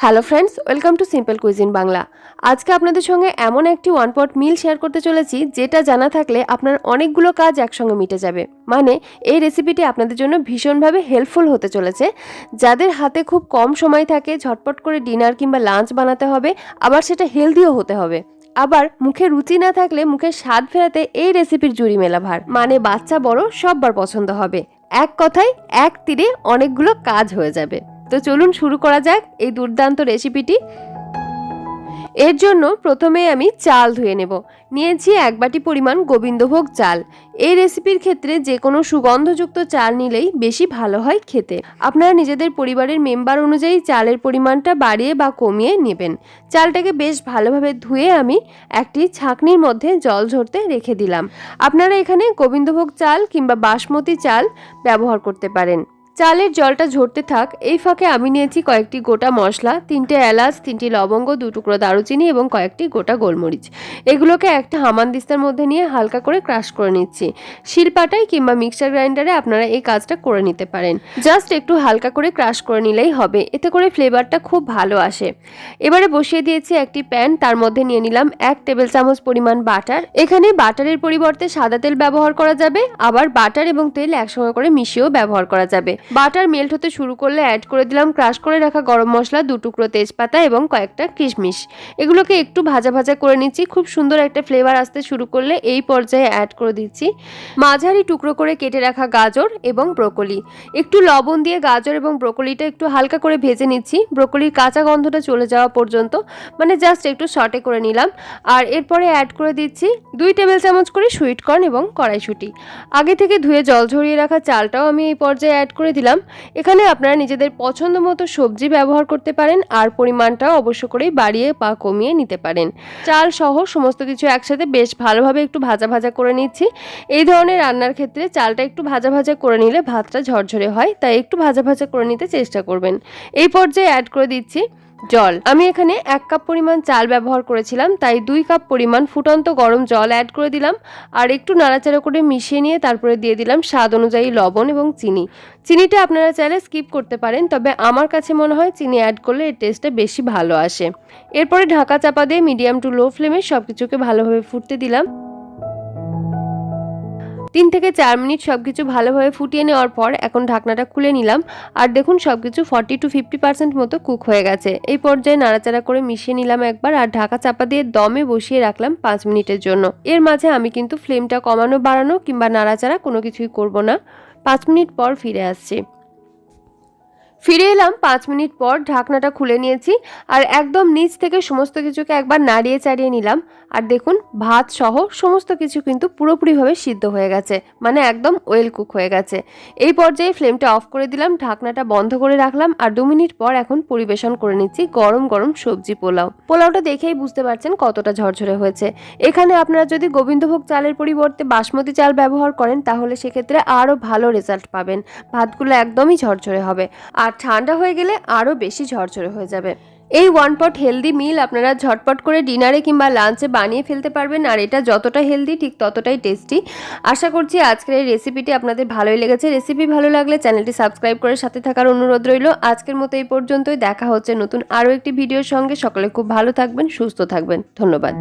Hello friends, welcome to simple cuisine Bangla. আজকে আপনাদের সঙ্গে এমন একটি ওয়ান পট মিল শেয়ার করতে চলেছি যেটা জানা থাকলে আপনার অনেকগুলো কাজ একসঙ্গে মিটে যাবে। মানে এই রেসিপিটি আপনাদের জন্য ভীষণভাবে হেল্পফুল হতে চলেছে। যাদের হাতে খুব কম সময় থাকে, ঝটপট করে ডিনার কিংবা লাঞ্চ বানাতে হবে, আবার সেটা হেলদিও হতে হবে, আবার মুখে রুচি না থাকলে মুখের স্বাদ ফেরাতে এই রেসিপির জুড়ি মেলা ভার। মানে বাচ্চা বড় সববার পছন্দ হবে। এক কথায় এক তীরে অনেকগুলো কাজ হয়ে যাবে। তো চলুন শুরু করা যাক এই দুর্দান্ত রেসিপিটি। এর জন্য প্রথমে আমি চাল ধুয়ে নেব। নিয়েছি 1 বাটি পরিমাণ গোবিন্দভোগ চাল। এই রেসিপির ক্ষেত্রে যে কোনো সুগন্ধযুক্ত চাল নিলেই বেশি ভালো হয় খেতে। আপনারা নিজেদের পরিবারের মেম্বার অনুযায়ী চালের পরিমাণটা বাড়িয়ে বা কমিয়ে নেবেন। চালটাকে বেশ ভালোভাবে ধুয়ে আমি একটি ছাঁকনির মধ্যে জল ঝরতে রেখে দিলাম। আপনারা এখানে গোবিন্দভোগ চাল কিংবা বাসমতি চাল ব্যবহার করতে পারেন। চালের জলটা ঝরতে থাক, এই ফাঁকে আমি নিয়েছি কয়েকটি গোটা মশলা, 3টে এলাচ, 3টি লবঙ্গ, 2 টুকরো দারুচিনি এবং কয়েকটি গোটা গোলমরিচ। এগুলোকে একটা হামানদিস্তার মধ্যে নিয়ে হালকা করে ক্রাশ করে নিচ্ছি। শিলপাটায় কিংবা মিক্সার গ্রাইন্ডারে আপনারা এই কাজটা করে নিতে পারেন। জাস্ট একটু হালকা করে ক্রাশ করে নিলেই হবে, এতে করে ফ্লেভারটা খুব ভালো আসে। এবারে বসিয়ে দিয়েছি একটি প্যান, তার মধ্যে নিয়ে নিলাম 1 টেবিল চামচ পরিমাণ বাটার। এখানে বাটারের পরিবর্তে সাদা তেল ব্যবহার করা যাবে, আবার বাটার এবং তেল একসঙ্গে করে মিশিয়েও ব্যবহার করা যাবে। বাটার মেল্ট হতে শুরু করলে অ্যাড করে দিলাম ক্রাশ করে রাখা গরম মশলা, 2 টুকরো তেজপাতা এবং কয়েকটা কিশমিশ। এগুলোকে একটু ভাজা ভাজা করে নিচ্ছি। খুব সুন্দর একটা ফ্লেভার আসতে শুরু করলে এই পর্যায়ে অ্যাড করে দিচ্ছি মাঝারি টুকরো করে কেটে রাখা গাজর এবং ব্রোকলি। একটু লবণ দিয়ে গাজর এবং ব্রোকলিটা একটু হালকা করে ভেজে নিচ্ছি, ব্রোকলির কাঁচা গন্ধটা চলে যাওয়া পর্যন্ত, মানে জাস্ট একটু সটে করে নিলাম। আর এরপরে অ্যাড করে দিচ্ছি 2 টেবিল চামচ করে সুইট কর্ন এবং কড়াইশুঁটি। আগে থেকে ধুয়ে জল ঝরিয়ে রাখা চালটাও আমি এই পর্যায়ে অ্যাড করে দিলাম। এখানে আপনারা নিজেদের পছন্দ মতো সবজি ব্যবহার করতে পারেন, আর পরিমাণটাও অবশ্য করেই বাড়িয়ে বা কমিয়ে নিতে পারেন। চাল সহ সমস্ত কিছু একসাথে বেশ ভালোভাবে একটু ভাজা ভাজা করে নিচ্ছি। এই ধরনের রান্নার ক্ষেত্রে চালটা একটু ভাজা ভাজা করে নিলে ভাতটা ঝরঝরে হয়, তাই একটু ভাজা ভাজা করে নিতে চেষ্টা করবেন। এই পর্যায়ে অ্যাড করে দিচ্ছি জল। আমি এখানে 1 কাপ পরিমাণ চাল ব্যবহার করেছিলাম, তাই 2 কাপ পরিমাণ ফুটন্ত গরম জল অ্যাড করে দিলাম। আর একটু নাড়াচাড়া করে মিশিয়ে নিয়ে তারপরে দিয়ে দিলাম স্বাদ অনুযায়ী লবণ এবং চিনি। চিনিটা আপনারা চাইলে স্কিপ করতে পারেন, তবে আমার কাছে মনে হয় চিনি অ্যাড করলে এর টেস্টটা বেশি ভালো আসে। এরপরে ঢাকা চাপা দিয়ে মিডিয়াম টু লো ফ্লেমে সবকিছুকে ভালোভাবে ফুটতে দিলাম। 3 থেকে 4 মিনিট সবকিছু ভালোভাবে ফুটিয়ে নেওয়ার পর এখন ঢাকনাটা খুলে নিলাম। আর দেখুন সবকিছু 40 to 50% মতো কুক হয়ে গেছে। এই পর্যায়ে নাড়াচাড়া করে মিশিয়ে নিলাম একবার, আর ঢাকা চাপা দিয়ে দমে বসিয়ে রাখলাম 5 মিনিটের জন্য। এর মাঝে আমি কিন্তু ফ্লেমটা কমানো বাড়ানো কিংবা নাড়াচাড়া কোনো কিছুই করব না। 5 মিনিট পর ফিরে আসছি। ফিরে এলাম 5 মিনিট পর, ঢাকনাটা খুলে নিয়েছি আর একদম নিচ থেকে সমস্ত কিছুকে একবার নাড়িয়ে চাড়িয়ে নিলাম। আর দেখুন ভাত সহ সমস্ত কিছু কিন্তু পুরোপুরিভাবে সিদ্ধ হয়ে গেছে, মানে একদম ওয়েল কুক হয়ে গেছে। এই পর্যায়ে ফ্লেমটা অফ করে দিলাম, ঢাকনাটা বন্ধ করে রাখলাম আর 2 মিনিট পর এখন পরিবেশন করে নিচ্ছি গরম গরম সবজি পোলাও। পোলাওটা দেখেই বুঝতে পারছেন কতটা ঝরঝরে হয়েছে। এখানে আপনারা যদি গোবিন্দভোগ চালের পরিবর্তে বাসমতি চাল ব্যবহার করেন তাহলে সেক্ষেত্রে আরও ভালো রেজাল্ট পাবেন। ভাতগুলো একদমই ঝরঝরে হবে, আর ঠান্ডা হয়ে গেলে আরও বেশি ঝরঝরে হয়ে যাবে। এই ওয়ান পট হেলদি মিল আপনারা ঝটপট করে ডিনারে কিংবা লাঞ্চে বানিয়ে ফেলতে পারবেন, আর এটা যতটা হেলদি ঠিক ততটাই টেস্টি। আশা করছি আজকের এই রেসিপিটি আপনাদের ভালোই লেগেছে। রেসিপি ভালো লাগলে চ্যানেলটি সাবস্ক্রাইব করে সাথে থাকার অনুরোধ রইল। আজকের মতো এই পর্যন্তই, দেখা হচ্ছে নতুন আরও একটি ভিডিওর সঙ্গে। সকলে খুব ভালো থাকবেন, সুস্থ থাকবেন। ধন্যবাদ।